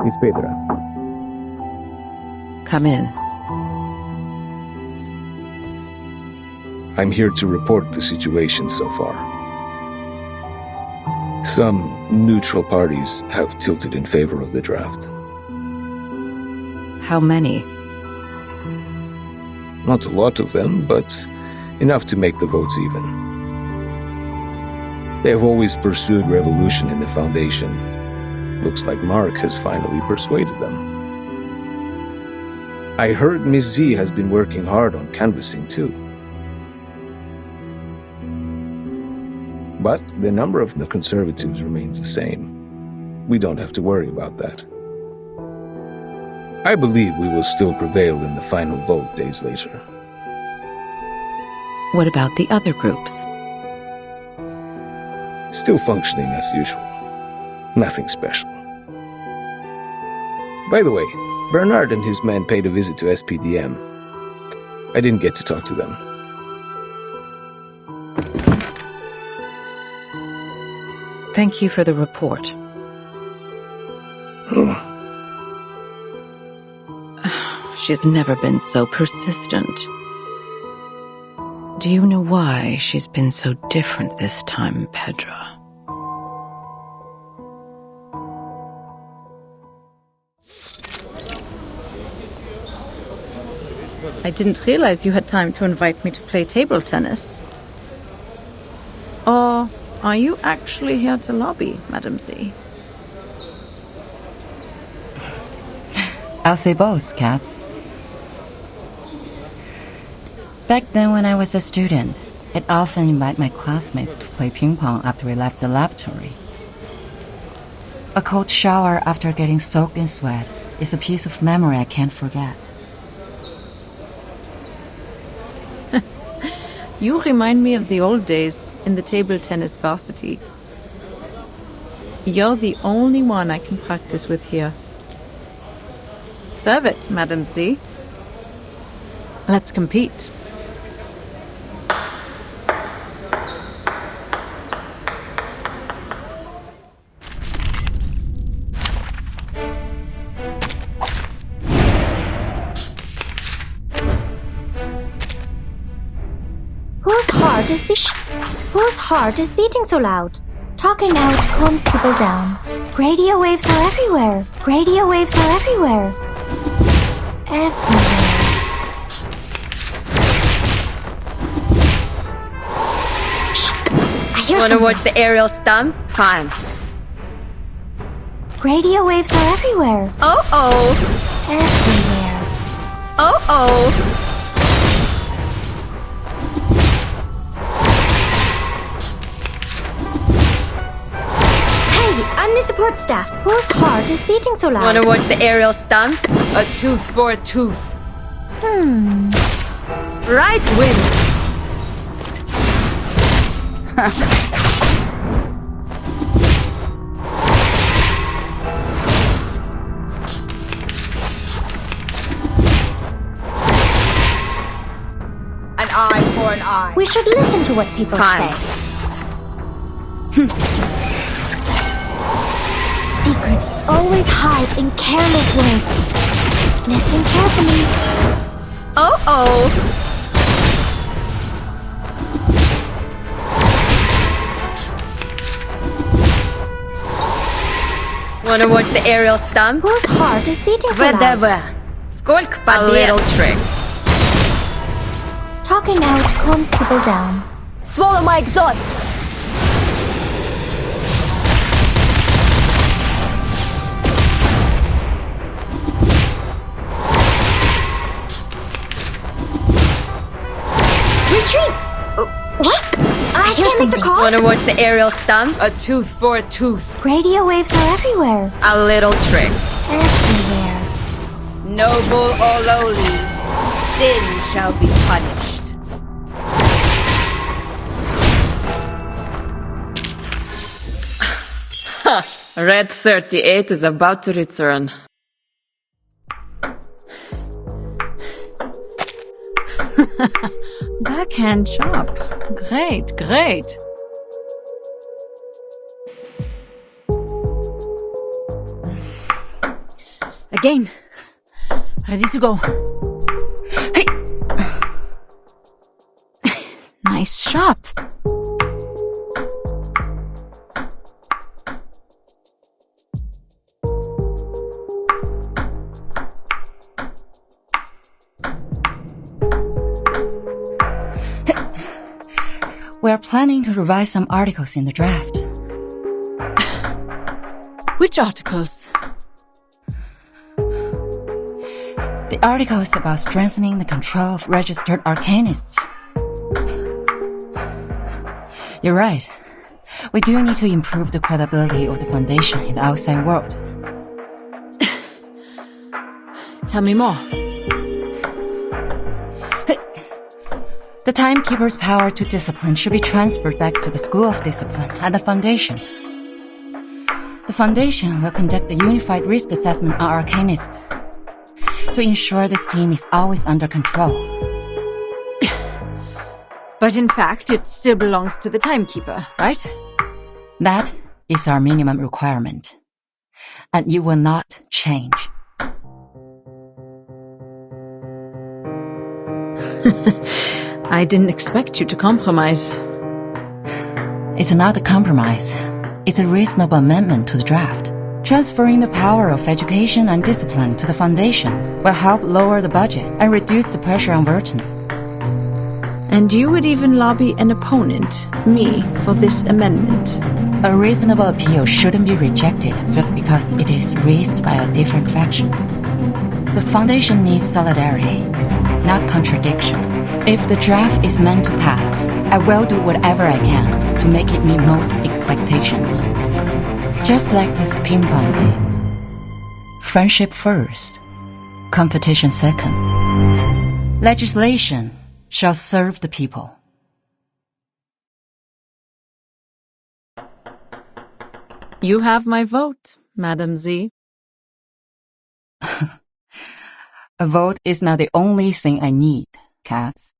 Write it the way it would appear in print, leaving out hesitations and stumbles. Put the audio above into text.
It's Petra. Come in. I'm here to report the situation so far. Some neutral parties have tilted in favor of the draft. How many? Not a lot of them, but enough to make the votes even. They have always pursued revolution in the Foundation. Looks like Mark has finally persuaded them. I heard Miss Z has been working hard on canvassing too. But the number of the Conservatives remains the same. We don't have to worry about that. I believe we will still prevail in the final vote days later. What about the other groups? Still functioning as usual. Nothing special. By the way, Bernard and his men paid a visit to SPDM. I didn't get to talk to them. Thank you for the report. She's never been so persistent. Do you know why she's been so different this time, Pedra? I didn't realize you had time to invite me to play table tennis. Or are you actually here to lobby, Madam Z? I'll say both, Cats. Back then when I was a student, I'd often invite my classmates to play ping pong after we left the laboratory. A cold shower after getting soaked in sweat is a piece of memory I can't forget. You remind me of the old days in the table tennis varsity. You're the only one I can practice with here. Serve it, Madam Z. Let's compete. Whose heart is beating so loud? Talking out calms people down. Radio waves are everywhere. Radio waves are everywhere. Everywhere. I hear Wanna something. watch the aerial stunts? Fine. Radio waves are everywhere. Oh-oh. Everywhere. Oh-oh. I'm the support staff. Whose heart is beating so loud? Wanna watch the aerial stunts? A tooth for a tooth. Right win. An eye for an eye. We should listen to what people Fine. say. Secrets always hide in careless words. Listen carefully. Oh-oh. Wanna watch the aerial stunts? Whose heart is beating so loud? ВДВ. Сколько A побед? little trick. Talking out calms people down. Swallow my exhaust. Retreat! What? I can't make the call. Wanna watch the aerial stunts? A tooth for a tooth. Radio waves are everywhere. A little trick. Everywhere. Noble or lowly, sin shall be punished. Red 38 is about to return. Backhand chop. Great, great. Again. Ready to go. Hey! Nice shot. We're planning to revise some articles in the draft. Which articles? The articles about strengthening the control of registered arcanists. You're right. We do need to improve the credibility of the Foundation in the outside world. Tell me more. The Timekeeper's power to discipline should be transferred back to the School of Discipline at the Foundation. The Foundation will conduct a unified risk assessment on arcanists to ensure this team is always under control. But in fact, it still belongs to the Timekeeper, right? That is our minimum requirement. And you will not change. I didn't expect you to compromise. It's not a compromise. It's a reasonable amendment to the draft. Transferring the power of education and discipline to the Foundation will help lower the budget and reduce the pressure on Burton. And you would even lobby an opponent, me, for this amendment. A reasonable appeal shouldn't be rejected just because it is raised by a different faction. The Foundation needs solidarity, not contradiction. If the draft is meant to pass, I will do whatever I can to make it meet most expectations. Just like this ping pong game. Friendship first, competition second. Legislation shall serve the people. You have my vote, Madam Z. A vote is not the only thing I need, Cats.